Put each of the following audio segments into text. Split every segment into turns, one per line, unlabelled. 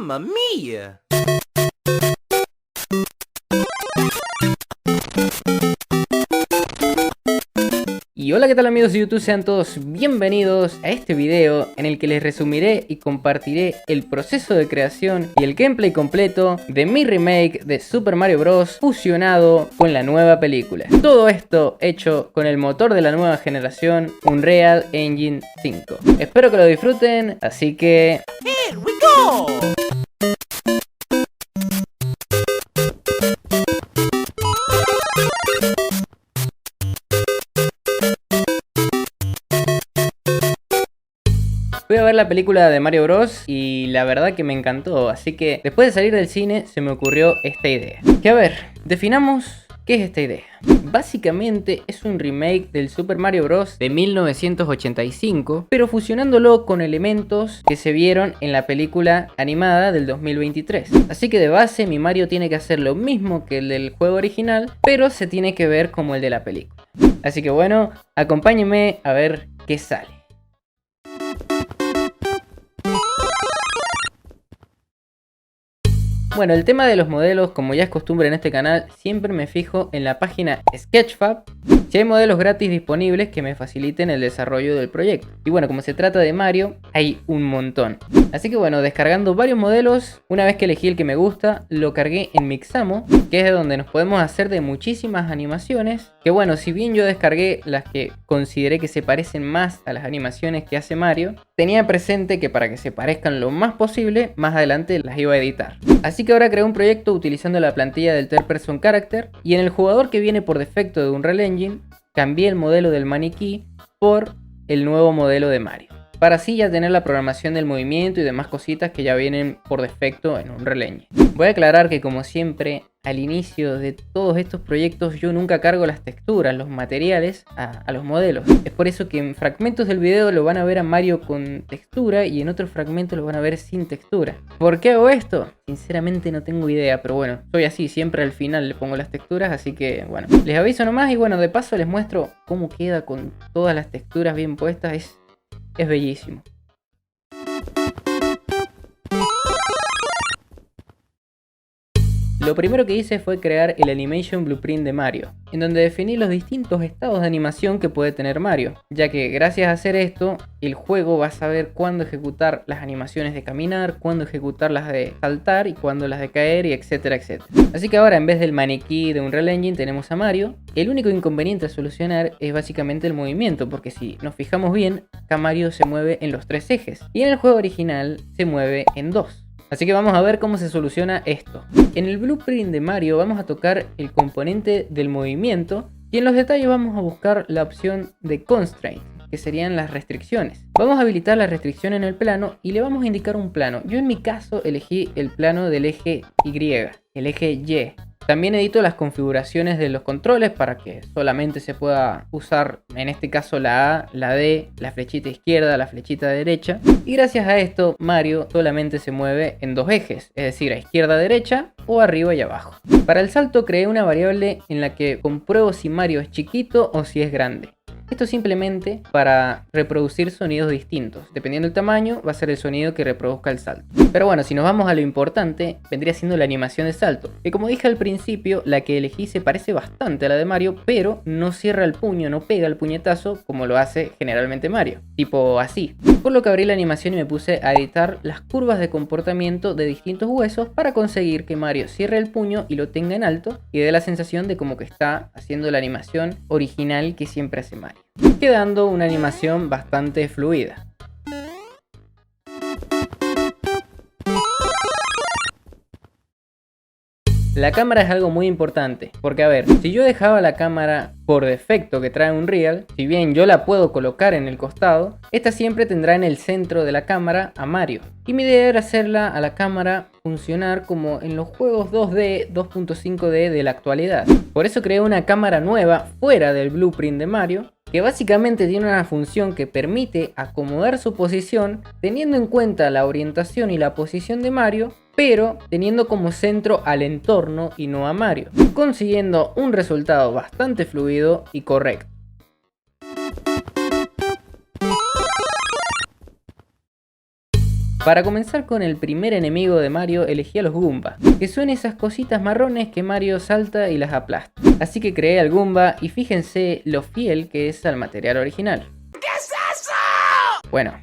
Mamma mia!
Y hola, ¿qué tal amigos de YouTube? Sean todos bienvenidos a este video en el que les resumiré y compartiré el proceso de creación y el gameplay completo de mi remake de Super Mario Bros. Fusionado con la nueva película. Todo esto hecho con el motor de la nueva generación, Unreal Engine 5. Espero que lo disfruten, así que...
Here we go!
Fui a ver la película de Mario Bros y la verdad que me encantó, así que después de salir del cine se me ocurrió esta idea. Que a ver, definamos qué es esta idea. Básicamente es un remake del Super Mario Bros de 1985, pero fusionándolo con elementos que se vieron en la película animada del 2023. Así que de base mi Mario tiene que hacer lo mismo que el del juego original, pero se tiene que ver como el de la película. Así que bueno, acompáñenme a ver qué sale. Bueno, el tema de los modelos, como ya es costumbre en este canal, siempre me fijo en la página Sketchfab si hay modelos gratis disponibles que me faciliten el desarrollo del proyecto. Y bueno, como se trata de Mario, hay un montón. Así que bueno, descargando varios modelos, una vez que elegí el que me gusta, lo cargué en Mixamo, que es de donde nos podemos hacer de muchísimas animaciones. Que bueno, si bien yo descargué las que consideré que se parecen más a las animaciones que hace Mario, tenía presente que para que se parezcan lo más posible, más adelante las iba a editar. Así que ahora creé un proyecto utilizando la plantilla del Third Person Character, y en el jugador que viene por defecto de Unreal Engine, cambié el modelo del maniquí por el nuevo modelo de Mario, para así ya tener la programación del movimiento y demás cositas que ya vienen por defecto en Unreal Engine. Voy a aclarar que, como siempre, al inicio de todos estos proyectos yo nunca cargo las texturas, los materiales a los modelos. Es por eso que en fragmentos del video lo van a ver a Mario con textura y en otros fragmentos lo van a ver sin textura. ¿Por qué hago esto? Sinceramente no tengo idea, pero bueno, soy así, siempre al final le pongo las texturas, así que bueno, les aviso nomás y bueno, de paso les muestro cómo queda con todas las texturas bien puestas. Es bellísimo. Lo primero que hice fue crear el Animation Blueprint de Mario, en donde definí los distintos estados de animación que puede tener Mario, ya que gracias a hacer esto, el juego va a saber cuándo ejecutar las animaciones de caminar, cuándo ejecutar las de saltar y cuándo las de caer, y etcétera, etcétera. Así que ahora, en vez del maniquí de Unreal Engine, tenemos a Mario. El único inconveniente a solucionar es básicamente el movimiento, porque si nos fijamos bien, acá Mario se mueve en los 3 ejes, y en el juego original se mueve en 2. Así que vamos a ver cómo se soluciona esto. En el blueprint de Mario vamos a tocar el componente del movimiento y en los detalles vamos a buscar la opción de Constraint, que serían las restricciones. Vamos a habilitar la restricción en el plano y le vamos a indicar un plano. Yo en mi caso elegí el plano del eje Y, el eje Y. También edito las configuraciones de los controles para que solamente se pueda usar, en este caso, la A, la D, la flechita izquierda, la flechita derecha. Y gracias a esto, Mario solamente se mueve en 2 ejes, es decir, a izquierda, derecha o arriba y abajo. Para el salto creé una variable en la que compruebo si Mario es chiquito o si es grande. Esto simplemente para reproducir sonidos distintos. Dependiendo del tamaño, va a ser el sonido que reproduzca el salto. Pero bueno, si nos vamos a lo importante, vendría siendo la animación de salto. Que como dije al principio, la que elegí se parece bastante a la de Mario, pero no cierra el puño, no pega el puñetazo como lo hace generalmente Mario. Tipo así. Por lo que abrí la animación y me puse a editar las curvas de comportamiento de distintos huesos para conseguir que Mario cierre el puño y lo tenga en alto y dé la sensación de como que está haciendo la animación original que siempre hace Mario, quedando una animación bastante fluida. La cámara es algo muy importante, porque a ver, si yo dejaba la cámara por defecto que trae Unreal, si bien yo la puedo colocar en el costado, esta siempre tendrá en el centro de la cámara a Mario. Y mi idea era hacerla a la cámara funcionar como en los juegos 2D, 2.5D de la actualidad. Por eso creé una cámara nueva fuera del blueprint de Mario, que básicamente tiene una función que permite acomodar su posición teniendo en cuenta la orientación y la posición de Mario, pero teniendo como centro al entorno y no a Mario, consiguiendo un resultado bastante fluido y correcto. Para comenzar con el primer enemigo de Mario, elegí a los Goomba, que son esas cositas marrones que Mario salta y las aplasta. Así que creé al Goomba y fíjense lo fiel que es al material original.
¿Qué es eso?
Bueno,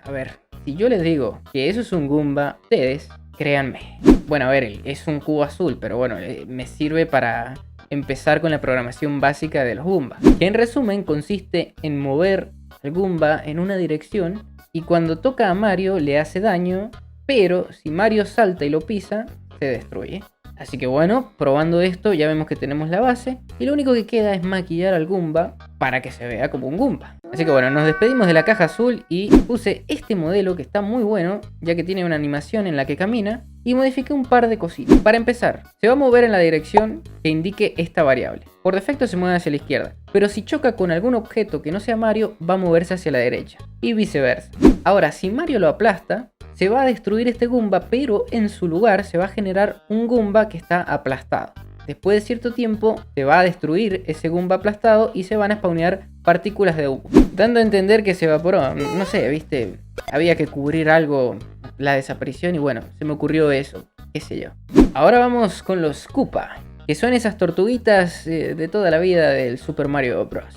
a ver, si yo les digo que eso es un Goomba, ustedes créanme. Bueno, a ver, es un cubo azul, pero bueno, me sirve para empezar con la programación básica de los Goomba, que en resumen consiste en mover al Goomba en una dirección y cuando toca a Mario le hace daño, pero si Mario salta y lo pisa, se destruye. Así que bueno, probando esto ya vemos que tenemos la base y lo único que queda es maquillar al Goomba para que se vea como un Goomba. Así que bueno, nos despedimos de la caja azul y puse este modelo que está muy bueno, ya que tiene una animación en la que camina, y modifiqué un par de cositas. Para empezar, se va a mover en la dirección que indique esta variable. Por defecto se mueve hacia la izquierda, pero si choca con algún objeto que no sea Mario, va a moverse hacia la derecha, y viceversa. Ahora, si Mario lo aplasta, se va a destruir este Goomba, pero en su lugar se va a generar un Goomba que está aplastado. Después de cierto tiempo se va a destruir ese Goomba aplastado y se van a spawnear partículas de humo, dando a entender que se evaporó. No sé, viste, había que cubrir algo, la desaparición, y bueno, se me ocurrió eso, qué sé yo. Ahora vamos con los Koopa, que son esas tortuguitas de toda la vida del Super Mario Bros.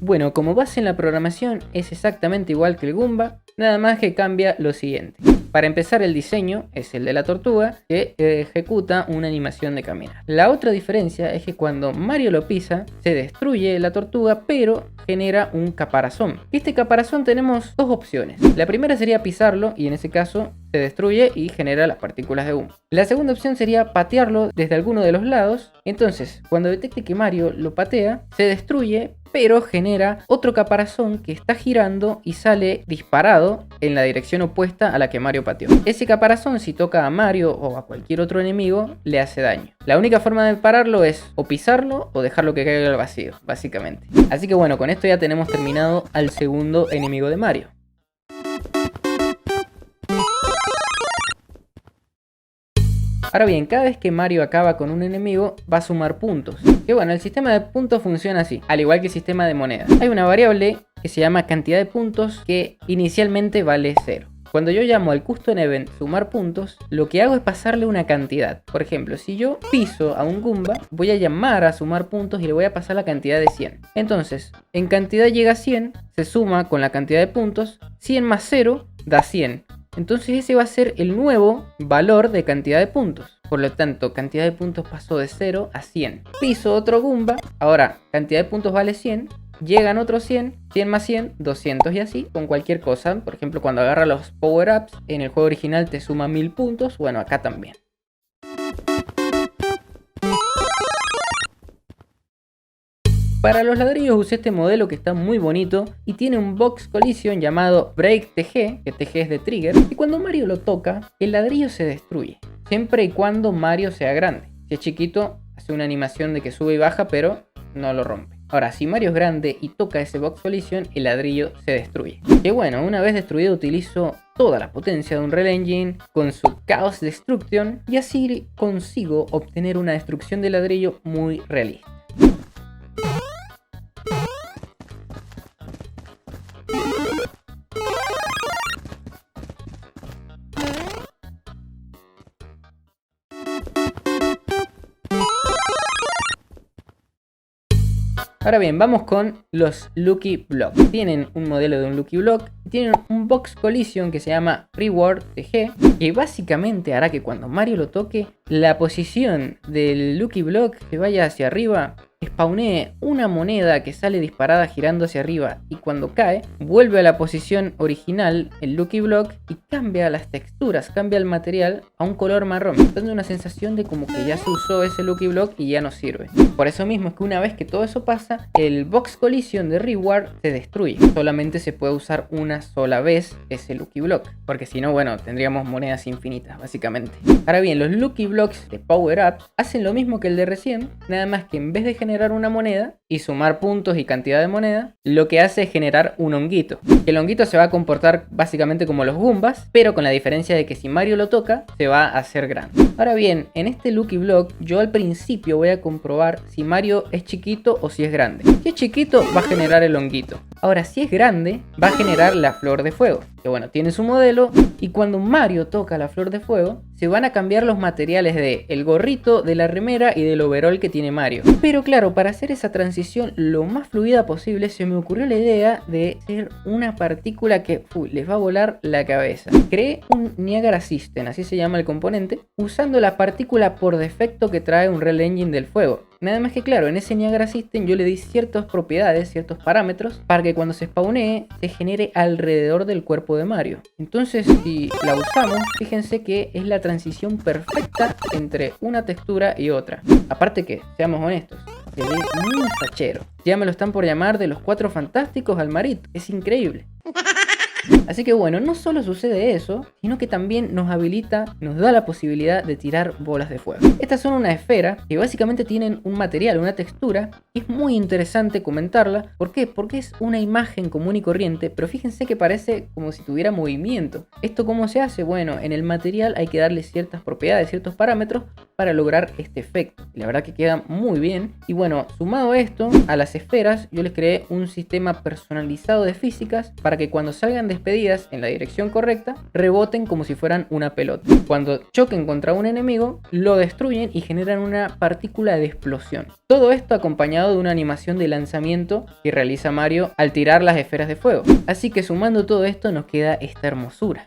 Bueno, como base en la programación es exactamente igual que el Goomba, nada más que cambia lo siguiente. Para empezar, el diseño es el de la tortuga que ejecuta una animación de caminar. La otra diferencia es que cuando Mario lo pisa, se destruye la tortuga, pero genera un caparazón. Este caparazón tenemos dos opciones. La primera sería pisarlo y en ese caso se destruye y genera las partículas de humo. La segunda opción sería patearlo desde alguno de los lados. Entonces, cuando detecte que Mario lo patea, se destruye, pero genera otro caparazón que está girando y sale disparado en la dirección opuesta a la que Mario pateó. Ese caparazón, si toca a Mario o a cualquier otro enemigo, le hace daño. La única forma de pararlo es o pisarlo o dejarlo que caiga al vacío, básicamente. Así que bueno, con esto ya tenemos terminado al segundo enemigo de Mario. Ahora bien, cada vez que Mario acaba con un enemigo, va a sumar puntos. Que bueno, el sistema de puntos funciona así, al igual que el sistema de monedas. Hay una variable que se llama cantidad de puntos que inicialmente vale 0. Cuando yo llamo al custom event sumar puntos, lo que hago es pasarle una cantidad. Por ejemplo, si yo piso a un Goomba, voy a llamar a sumar puntos y le voy a pasar la cantidad de 100. Entonces, en cantidad llega a 100, se suma con la cantidad de puntos, 100 más 0 da 100. Entonces ese va a ser el nuevo valor de cantidad de puntos. Por lo tanto, cantidad de puntos pasó de 0 a 100. Piso otro Goomba, ahora cantidad de puntos vale 100. Llegan otros 100, 100 más 100, 200 y así con cualquier cosa. Por ejemplo, cuando agarra los power-ups, en el juego original te suma 1000 puntos. Bueno, acá también. Para los ladrillos usé este modelo que está muy bonito y tiene un box collision llamado Break TG, que TG es de trigger, y cuando Mario lo toca, el ladrillo se destruye, siempre y cuando Mario sea grande. Si es chiquito, hace una animación de que sube y baja, pero no lo rompe. Ahora, si Mario es grande y toca ese box collision, el ladrillo se destruye. Que bueno, una vez destruido utilizo toda la potencia de Unreal Engine con su Chaos Destruction y así consigo obtener una destrucción de ladrillo muy realista. Ahora bien, vamos con los Lucky Blocks. Tienen un modelo de un Lucky Block y tienen un Box Collision que se llama Reward TG, que básicamente hará que cuando Mario lo toque, la posición del Lucky Block que vaya hacia arriba spawnee una moneda que sale disparada girando hacia arriba y cuando cae vuelve a la posición original el Lucky Block y cambia las texturas, cambia el material a un color marrón, dando una sensación de como que ya se usó ese Lucky Block y ya no sirve. Por eso mismo es que una vez que todo eso pasa, el Box Collision de Reward se destruye. Solamente se puede usar una sola vez ese Lucky Block, porque si no, bueno, tendríamos monedas infinitas básicamente. Ahora bien, los Lucky Blocks de Power Up hacen lo mismo que el de recién, nada más que en vez de generar una moneda y sumar puntos y cantidad de moneda, lo que hace es generar un honguito. El honguito se va a comportar básicamente como los Goombas, pero con la diferencia de que si Mario lo toca, se va a hacer grande. Ahora bien, en este Lucky Block, yo al principio voy a comprobar si Mario es chiquito o si es grande. Si es chiquito, va a generar el honguito. Ahora, si es grande, va a generar la flor de fuego. que bueno, tiene su modelo, y cuando Mario toca la flor de fuego, se van a cambiar los materiales de el gorrito, de la remera y del overol que tiene Mario. Pero claro, para hacer esa transición lo más fluida posible, se me ocurrió la idea de hacer una partícula que les va a volar la cabeza. Creé un Niagara System, así se llama el componente, usando la partícula por defecto que trae Unreal Engine del juego. Nada más que claro, en ese Niagara System yo le di ciertas propiedades, ciertos parámetros, para que cuando se spawnee se genere alrededor del cuerpo de Mario. Entonces, si la usamos, fíjense que es la transición perfecta entre una textura y otra. Aparte que, seamos honestos, se ve muy fachero. Ya me lo están por llamar de los 4 fantásticos al Marito. Es increíble. Así que bueno, no solo sucede eso, sino que también nos habilita, nos da la posibilidad de tirar bolas de fuego. Estas son una esfera que básicamente tienen un material, una textura, y es muy interesante comentarla. ¿Por qué? Porque es una imagen común y corriente, pero fíjense que parece como si tuviera movimiento. ¿Esto cómo se hace? Bueno, en el material hay que darle ciertas propiedades, ciertos parámetros para lograr este efecto. La verdad que queda muy bien. Y bueno, sumado a esto, a las esferas, yo les creé un sistema personalizado de físicas para que cuando salgan despedidas en la dirección correcta, reboten como si fueran una pelota. Cuando choquen contra un enemigo, lo destruyen y generan una partícula de explosión. Todo esto acompañado de una animación de lanzamiento que realiza Mario al tirar las esferas de fuego. Así que sumando todo esto nos queda esta hermosura.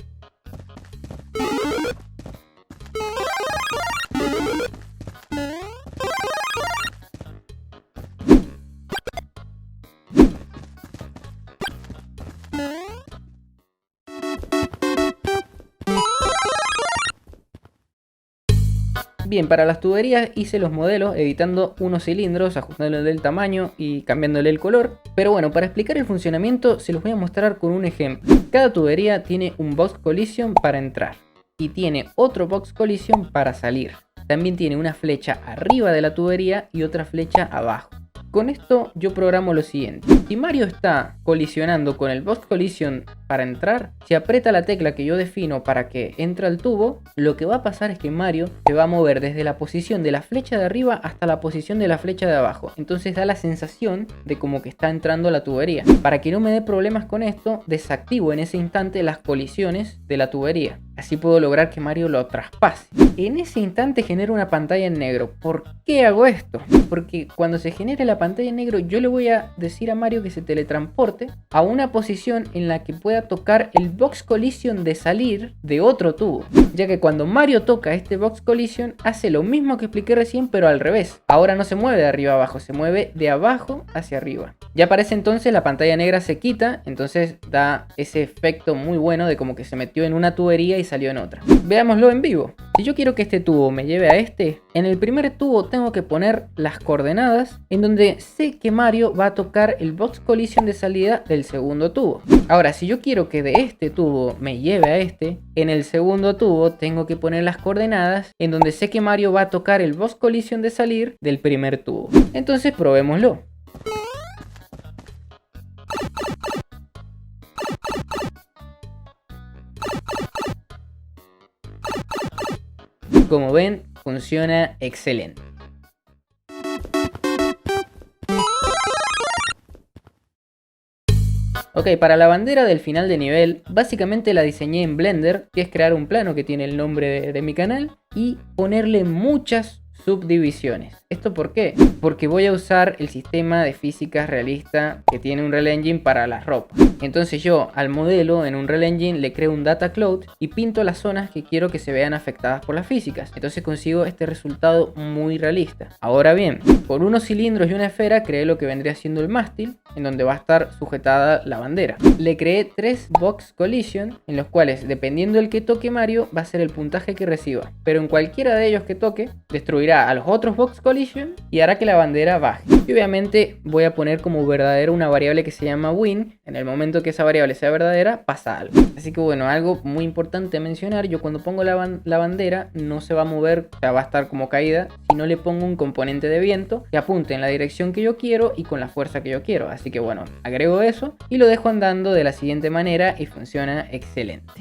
Bien, para las tuberías hice los modelos editando unos cilindros, ajustándole el tamaño y cambiándole el color. Pero bueno, para explicar el funcionamiento se los voy a mostrar con un ejemplo. Cada tubería tiene un box collision para entrar y tiene otro box collision para salir. También tiene una flecha arriba de la tubería y otra flecha abajo. Con esto yo programo lo siguiente. Si Mario está colisionando con el box collision para entrar, si aprieta la tecla que yo defino para que entre al tubo, lo que va a pasar es que Mario se va a mover desde la posición de la flecha de arriba hasta la posición de la flecha de abajo. Entonces da la sensación de como que está entrando a la tubería. Para que no me dé problemas con esto, desactivo en ese instante las colisiones de la tubería. Así puedo lograr que Mario lo traspase. En ese instante genero una pantalla en negro. ¿Por qué hago esto? Porque cuando se genere la pantalla en negro, yo le voy a decir a Mario que se teletransporte a una posición en la que pueda tocar el box collision de salir de otro tubo. Ya que cuando Mario toca este box collision, hace lo mismo que expliqué recién, pero al revés. Ahora no se mueve de arriba a abajo, se mueve de abajo hacia arriba. Ya para ese entonces la pantalla negra se quita, entonces da ese efecto muy bueno de como que se metió en una tubería y salió en otra. Veámoslo en vivo. Si yo quiero que este tubo me lleve a este, en el primer tubo tengo que poner las coordenadas en donde sé que Mario va a tocar el box collision de salida del segundo tubo. Ahora, si yo quiero que de este tubo me lleve a este, en el segundo tubo tengo que poner las coordenadas en donde sé que Mario va a tocar el box collision de salir del primer tubo. Entonces probémoslo. Como ven, funciona excelente. Ok, para la bandera del final de nivel, básicamente la diseñé en Blender, que es crear un plano que tiene el nombre de mi canal, y ponerle muchas subdivisiones. ¿Esto por qué? Porque voy a usar el sistema de físicas realista que tiene Unreal Engine para las ropas. Entonces yo al modelo en Unreal Engine le creo un data cloud y pinto las zonas que quiero que se vean afectadas por las físicas. Entonces consigo este resultado muy realista. Ahora bien, por unos cilindros y una esfera creé lo que vendría siendo el mástil, en donde va a estar sujetada la bandera. Le creé 3 box collision, en los cuales dependiendo del que toque Mario va a ser el puntaje que reciba. Pero en cualquiera de ellos que toque, destruirá a los otros box collision y hará que la bandera baje. Y obviamente voy a poner como verdadero una variable que se llama win. En el momento que esa variable sea verdadera, pasa algo. Así que bueno, algo muy importante a mencionar, yo cuando pongo la bandera no se va a mover, o sea, va a estar como caída, si no le pongo un componente de viento que apunte en la dirección que yo quiero y con la fuerza que yo quiero. Así que bueno, agrego eso y lo dejo andando de la siguiente manera y funciona excelente.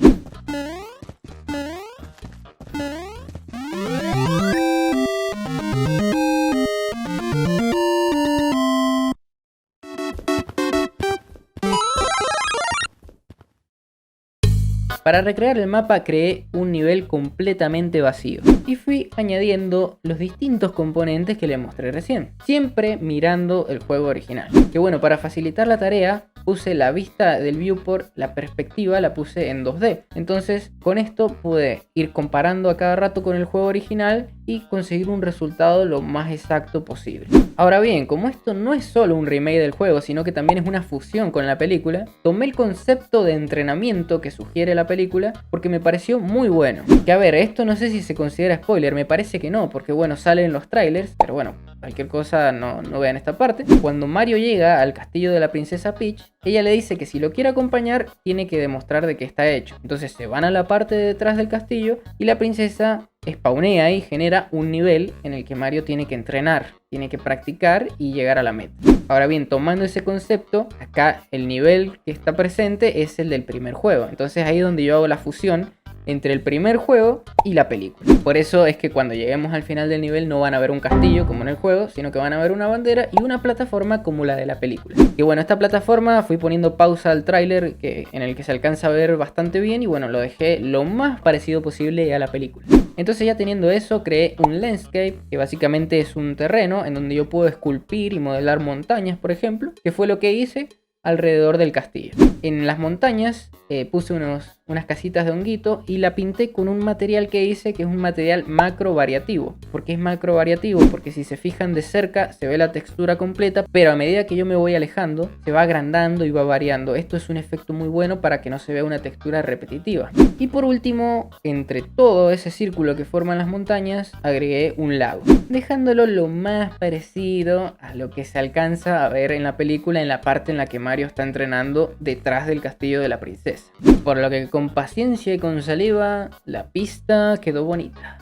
Para recrear el mapa creé un nivel completamente vacío y fui añadiendo los distintos componentes que les mostré recién, siempre mirando el juego original. Que bueno, para facilitar la tarea puse la vista del viewport, la perspectiva la puse en 2D. Entonces con esto pude ir comparando a cada rato con el juego original y conseguir un resultado lo más exacto posible. Ahora bien, como esto no es solo un remake del juego, sino que también es una fusión con la película, tomé el concepto de entrenamiento que sugiere la película porque me pareció muy bueno. Que a ver, esto no sé si se considera spoiler, me parece que no, porque bueno, sale en los trailers, pero bueno, cualquier cosa no vean esta parte. Cuando Mario llega al castillo de la princesa Peach, ella le dice que si lo quiere acompañar, tiene que demostrar de que está hecho. Entonces se van a la parte de detrás del castillo y la princesa spawnea y genera un nivel en el que Mario tiene que entrenar, tiene que practicar y llegar a la meta. Ahora bien, tomando ese concepto, acá el nivel que está presente es el del primer juego. Entonces ahí es donde yo hago la fusión entre el primer juego y la película. Por eso es que cuando lleguemos al final del nivel no van a ver un castillo como en el juego, sino que van a ver una bandera y una plataforma como la de la película. Y bueno, esta plataforma fui poniendo pausa al tráiler en el que se alcanza a ver bastante bien y bueno, lo dejé lo más parecido posible a la película. Entonces ya teniendo eso, creé un landscape, que básicamente es un terreno en donde yo puedo esculpir y modelar montañas, por ejemplo, que fue lo que hice alrededor del castillo. En las montañas puse unas casitas de honguito y la pinté con un material que hice que es un material macro variativo. ¿Por qué es macro variativo? Porque si se fijan de cerca se ve la textura completa, pero a medida que yo me voy alejando se va agrandando y va variando. Esto es un efecto muy bueno para que no se vea una textura repetitiva. Y por último, entre todo ese círculo que forman las montañas, agregué un lago, dejándolo lo más parecido a lo que se alcanza a ver en la película, en la parte en la que Mario está entrenando detrás del castillo de la princesa. Por lo que con paciencia y con saliva, la pista quedó bonita.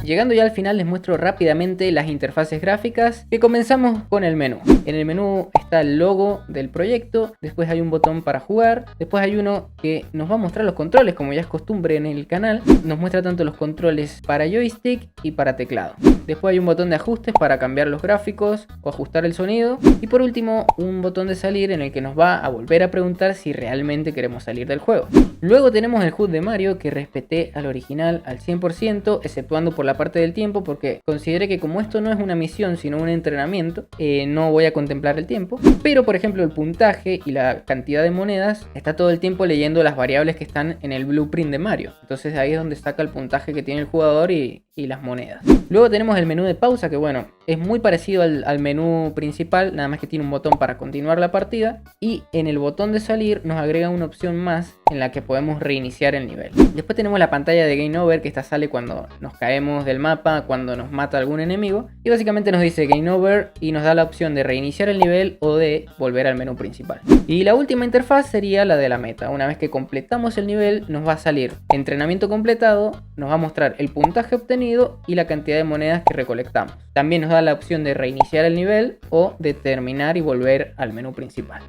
Llegando ya al final les muestro rápidamente las interfaces gráficas, que comenzamos con el menú. En el menú está el logo del proyecto, después hay un botón para jugar, después hay uno que nos va a mostrar los controles como ya es costumbre en el canal, nos muestra tanto los controles para joystick y para teclado. Después hay un botón de ajustes para cambiar los gráficos o ajustar el sonido y por último un botón de salir en el que nos va a volver a preguntar si realmente queremos salir del juego. Luego tenemos el HUD de Mario que respeté al original al 100%, exceptuando por la parte del tiempo porque consideré que como esto no es una misión sino un entrenamiento, no voy a contemplar el tiempo, pero por ejemplo el puntaje y la cantidad de monedas está todo el tiempo leyendo las variables que están en el blueprint de Mario, entonces ahí es donde saca el puntaje que tiene el jugador y las monedas. Luego tenemos el menú de pausa que bueno, es muy parecido al menú principal, nada más que tiene un botón para continuar la partida y en el botón de salir nos agrega una opción más en la que podemos reiniciar el nivel. Después tenemos la pantalla de Game Over que esta sale cuando nos caemos del mapa, cuando nos mata algún enemigo y básicamente nos dice Game Over y nos da la opción de reiniciar el nivel o de volver al menú principal. Y la última interfaz sería la de la meta. Una vez que completamos el nivel nos va a salir entrenamiento completado, nos va a mostrar el puntaje obtenido y la cantidad de monedas que recolectamos. También nos da la opción de reiniciar el nivel o de terminar y volver al menú principal.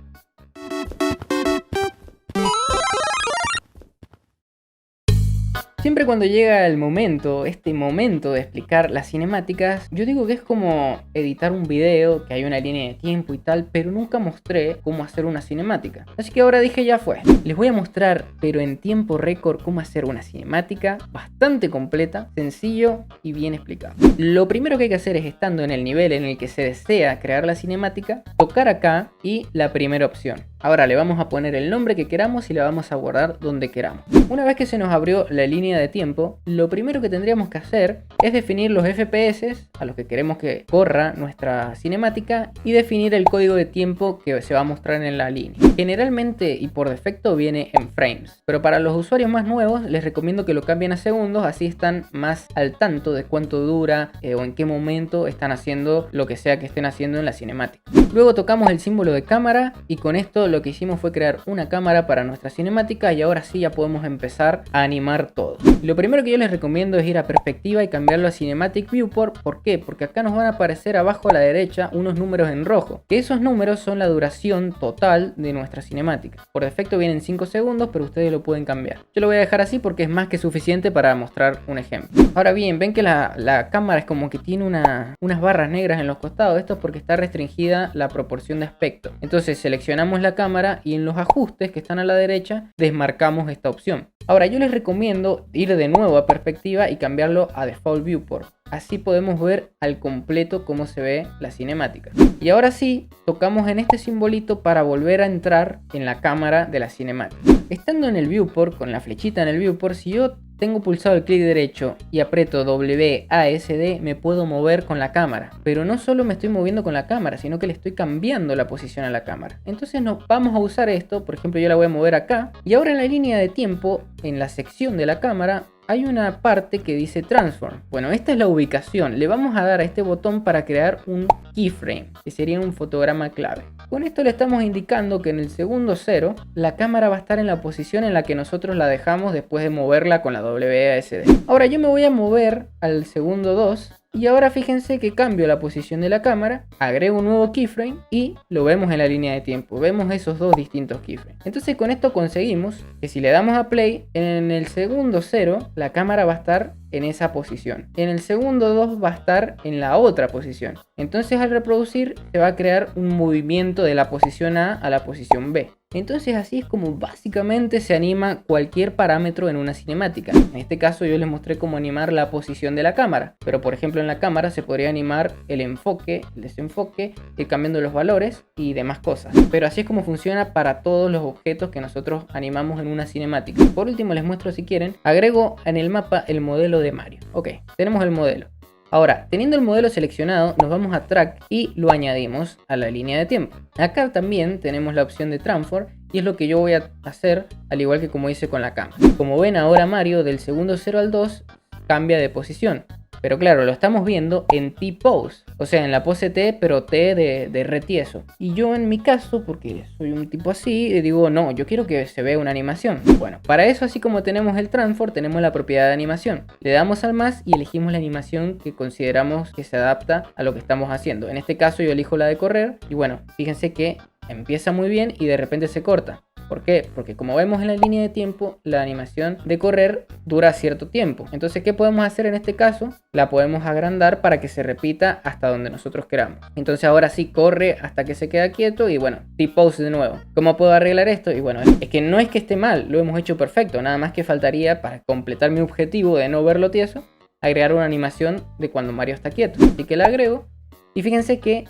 Siempre cuando llega el momento, este momento de explicar las cinemáticas, yo digo que es como editar un video, que hay una línea de tiempo y tal, pero nunca mostré cómo hacer una cinemática. Así que ahora dije ya fue. Les voy a mostrar, pero en tiempo récord, cómo hacer una cinemática bastante completa, sencillo y bien explicado. Lo primero que hay que hacer es, estando en el nivel en el que se desea crear la cinemática, tocar acá y la primera opción. Ahora le vamos a poner el nombre que queramos y la vamos a guardar donde queramos. Una vez que se nos abrió la línea de tiempo, lo primero que tendríamos que hacer es definir los FPS a los que queremos que corra nuestra cinemática y definir el código de tiempo que se va a mostrar en la línea. Generalmente y por defecto viene en frames, pero para los usuarios más nuevos les recomiendo que lo cambien a segundos, así están más al tanto de cuánto dura o en qué momento están haciendo lo que sea que estén haciendo en la cinemática. Luego tocamos el símbolo de cámara y con esto lo que hicimos fue crear una cámara para nuestra cinemática y ahora sí ya podemos empezar a animar todo. Lo primero que yo les recomiendo es ir a perspectiva y cambiarlo a Cinematic Viewport. ¿Por qué? Porque acá nos van a aparecer abajo a la derecha unos números en rojo, que esos números son la duración total de nuestra cinemática. Por defecto vienen 5 segundos, pero ustedes lo pueden cambiar. Yo lo voy a dejar así porque es más que suficiente para mostrar un ejemplo. Ahora bien, ven que la cámara es como que tiene unas barras negras en los costados. Esto es porque está restringida la proporción de aspecto. Entonces seleccionamos la cámara y en los ajustes que están a la derecha desmarcamos esta opción. Ahora yo les recomiendo ir de nuevo a perspectiva y cambiarlo a Default Viewport. Así podemos ver al completo cómo se ve la cinemática. Y ahora sí, tocamos en este simbolito para volver a entrar en la cámara de la cinemática. Estando en el viewport, con la flechita en el viewport, si yo tengo pulsado el clic derecho y aprieto WASD, me puedo mover con la cámara. Pero no solo me estoy moviendo con la cámara, sino que le estoy cambiando la posición a la cámara. Entonces vamos a usar esto. Por ejemplo, yo la voy a mover acá. Y ahora en la línea de tiempo, en la sección de la cámara, hay una parte que dice Transform. Bueno, esta es la ubicación. Le vamos a dar a este botón para crear un keyframe, que sería un fotograma clave. Con esto le estamos indicando que en el segundo 0 la cámara va a estar en la posición en la que nosotros la dejamos después de moverla con la WASD. Ahora yo me voy a mover al segundo 2. Y ahora fíjense que cambio la posición de la cámara, agrego un nuevo keyframe y lo vemos en la línea de tiempo. Vemos esos dos distintos keyframes. Entonces con esto conseguimos que si le damos a play, en el segundo 0 la cámara va a estar en esa posición. En el segundo 2 va a estar en la otra posición. Entonces al reproducir se va a crear un movimiento de la posición A la posición B. Entonces así es como básicamente se anima cualquier parámetro en una cinemática. En este caso yo les mostré cómo animar la posición de la cámara, pero por ejemplo en la cámara se podría animar el enfoque, el desenfoque, ir cambiando los valores y demás cosas. Pero así es como funciona para todos los objetos que nosotros animamos en una cinemática. Por último les muestro, si quieren, agrego en el mapa el modelo de Mario. Ok, tenemos el modelo. Ahora, teniendo el modelo seleccionado, nos vamos a Track y lo añadimos a la línea de tiempo. Acá también tenemos la opción de Transform y es lo que yo voy a hacer, al igual que como hice con la cámara. Como ven ahora Mario del segundo 0 al 2 cambia de posición. Pero claro, lo estamos viendo en T-Pose, o sea, en la pose T, pero T de retieso. Y yo en mi caso, porque soy un tipo así, digo, no, yo quiero que se vea una animación. Bueno, para eso, así como tenemos el Transform, tenemos la propiedad de animación. Le damos al más y elegimos la animación que consideramos que se adapta a lo que estamos haciendo. En este caso yo elijo la de correr y bueno, fíjense que empieza muy bien y de repente se corta. ¿Por qué? Porque como vemos en la línea de tiempo, la animación de correr dura cierto tiempo. Entonces, ¿qué podemos hacer en este caso? La podemos agrandar para que se repita hasta donde nosotros queramos. Entonces ahora sí corre hasta que se queda quieto y bueno, T-Pose de nuevo. ¿Cómo puedo arreglar esto? Y bueno, es que no es que esté mal, lo hemos hecho perfecto. Nada más que faltaría, para completar mi objetivo de no verlo tieso, agregar una animación de cuando Mario está quieto. Así que la agrego y fíjense que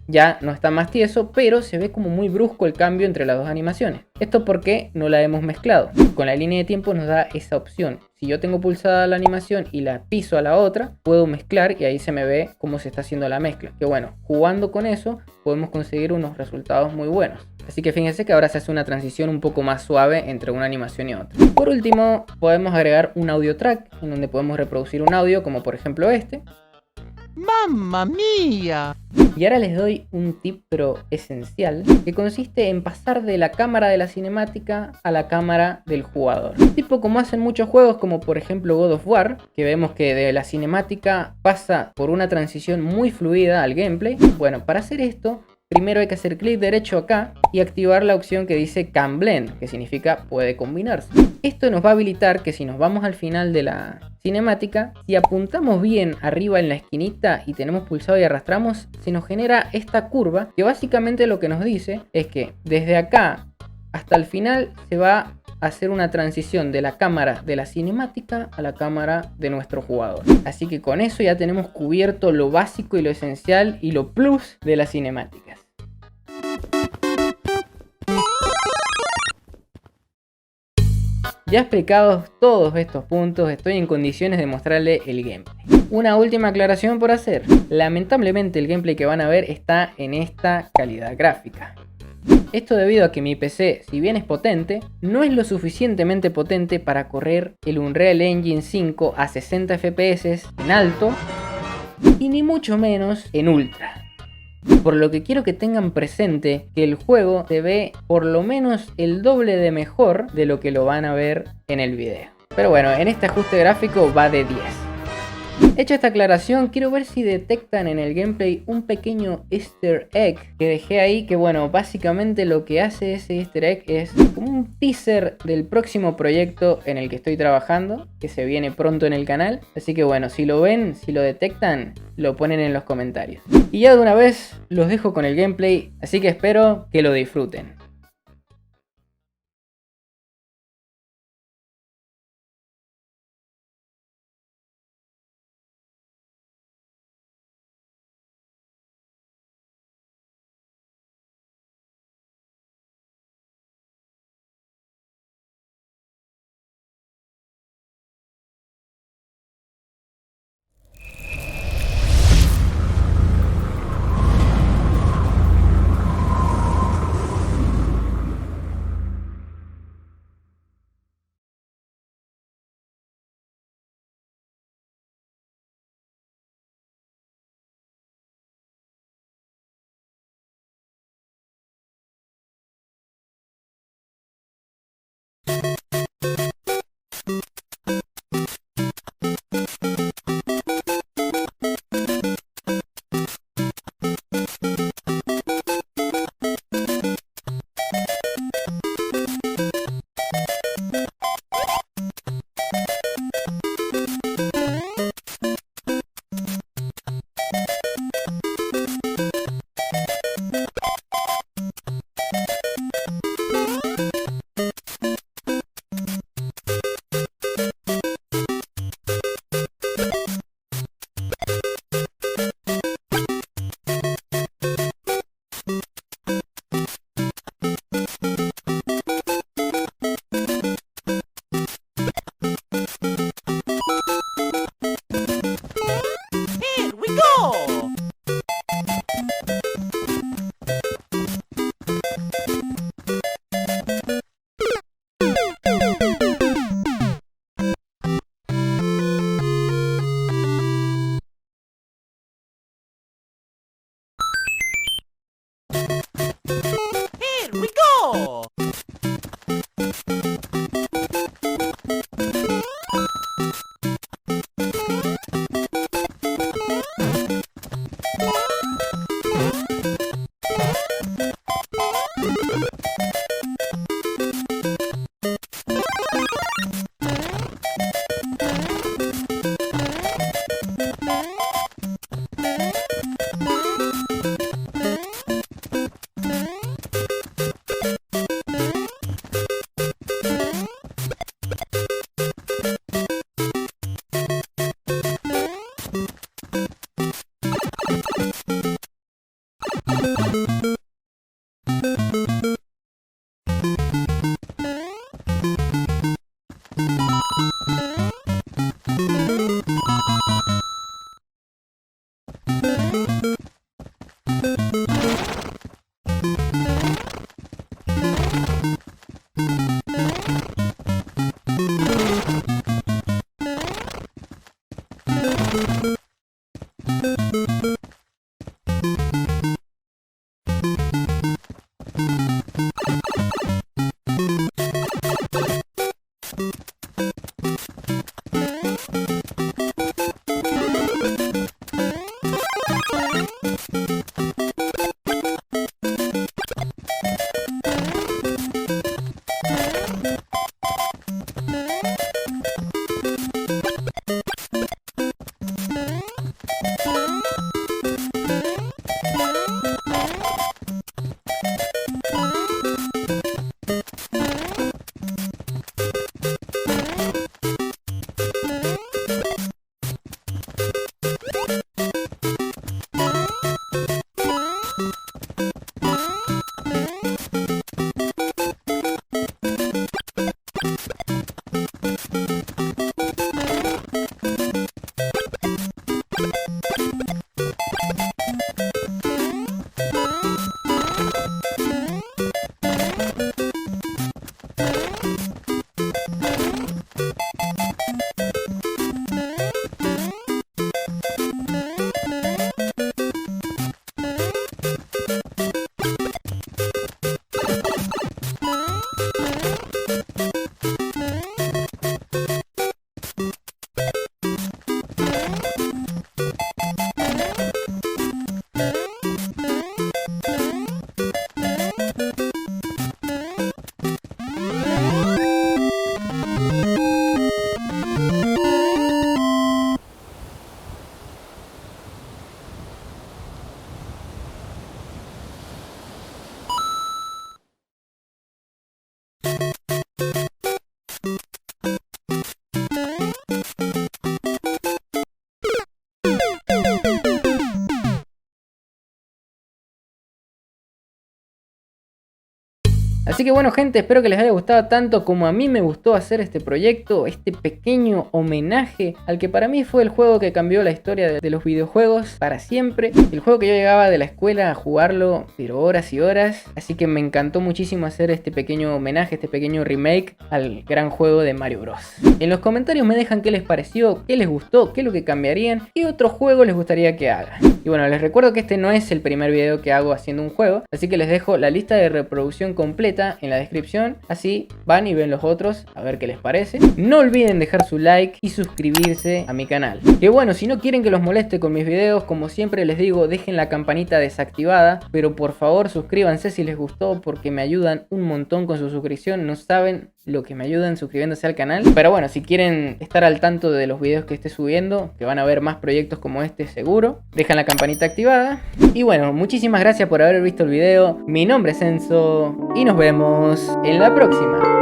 ya no está más tieso, pero se ve como muy brusco el cambio entre las dos animaciones. Esto porque no la hemos mezclado. Con la línea de tiempo nos da esa opción. Si yo tengo pulsada la animación y la piso a la otra, puedo mezclar y ahí se me ve cómo se está haciendo la mezcla. Que bueno, jugando con eso podemos conseguir unos resultados muy buenos. Así que fíjense que ahora se hace una transición un poco más suave entre una animación y otra. Por último, podemos agregar un audio track en donde podemos reproducir un audio como por ejemplo este.
¡Mamma mía!
Y ahora les doy un tip pero esencial, que consiste en pasar de la cámara de la cinemática a la cámara del jugador. Tipo como hacen muchos juegos, como por ejemplo God of War, que vemos que de la cinemática pasa por una transición muy fluida al gameplay. Bueno, para hacer esto, primero hay que hacer clic derecho acá y activar la opción que dice Can Blend, que significa puede combinarse. Esto nos va a habilitar que si nos vamos al final de la cinemática, si apuntamos bien arriba en la esquinita y tenemos pulsado y arrastramos, se nos genera esta curva que básicamente lo que nos dice es que desde acá hasta el final se va a hacer una transición de la cámara de la cinemática a la cámara de nuestro jugador. Así que con eso ya tenemos cubierto lo básico y lo esencial y lo plus de las cinemáticas. Ya explicados todos estos puntos, estoy en condiciones de mostrarle el gameplay. Una última aclaración por hacer. Lamentablemente el gameplay que van a ver está en esta calidad gráfica. Esto debido a que mi PC, si bien es potente, no es lo suficientemente potente para correr el Unreal Engine 5 a 60 FPS en alto y ni mucho menos en ultra. Por lo que quiero que tengan presente que el juego se ve por lo menos el doble de mejor de lo que lo van a ver en el video. Pero bueno, en este ajuste gráfico va de 10. Hecha esta aclaración, quiero ver si detectan en el gameplay un pequeño easter egg que dejé ahí, que bueno, básicamente lo que hace ese easter egg es como un teaser del próximo proyecto en el que estoy trabajando, que se viene pronto en el canal. Así que bueno, si lo ven, si lo detectan, lo ponen en los comentarios. Y ya de una vez los dejo con el gameplay, así que espero que lo disfruten. Así que bueno gente, espero que les haya gustado tanto como a mí me gustó hacer este proyecto, este pequeño homenaje al que para mí fue el juego que cambió la historia de los videojuegos para siempre. El juego que yo llegaba de la escuela a jugarlo, pero horas y horas. Así que me encantó muchísimo hacer este pequeño homenaje, este pequeño remake al gran juego de Mario Bros. En los comentarios me dejan qué les pareció, qué les gustó, qué es lo que cambiarían, qué otro juego les gustaría que haga. Y bueno, les recuerdo que este no es el primer video que hago haciendo un juego, así que les dejo la lista de reproducción completa en la descripción, así van y ven los otros a ver qué les parece. No olviden dejar su like y suscribirse a mi canal. Que bueno, si no quieren que los moleste con mis videos, como siempre les digo, dejen la campanita desactivada, pero por favor suscríbanse si les gustó porque me ayudan un montón con su suscripción, no saben lo que me ayudan suscribiéndose al canal. Pero bueno, si quieren estar al tanto de los videos que esté subiendo, que van a ver más proyectos como este seguro, dejan la campanita activada. Y bueno, muchísimas gracias por haber visto el video. Mi nombre es Enzo y nos vemos en la próxima.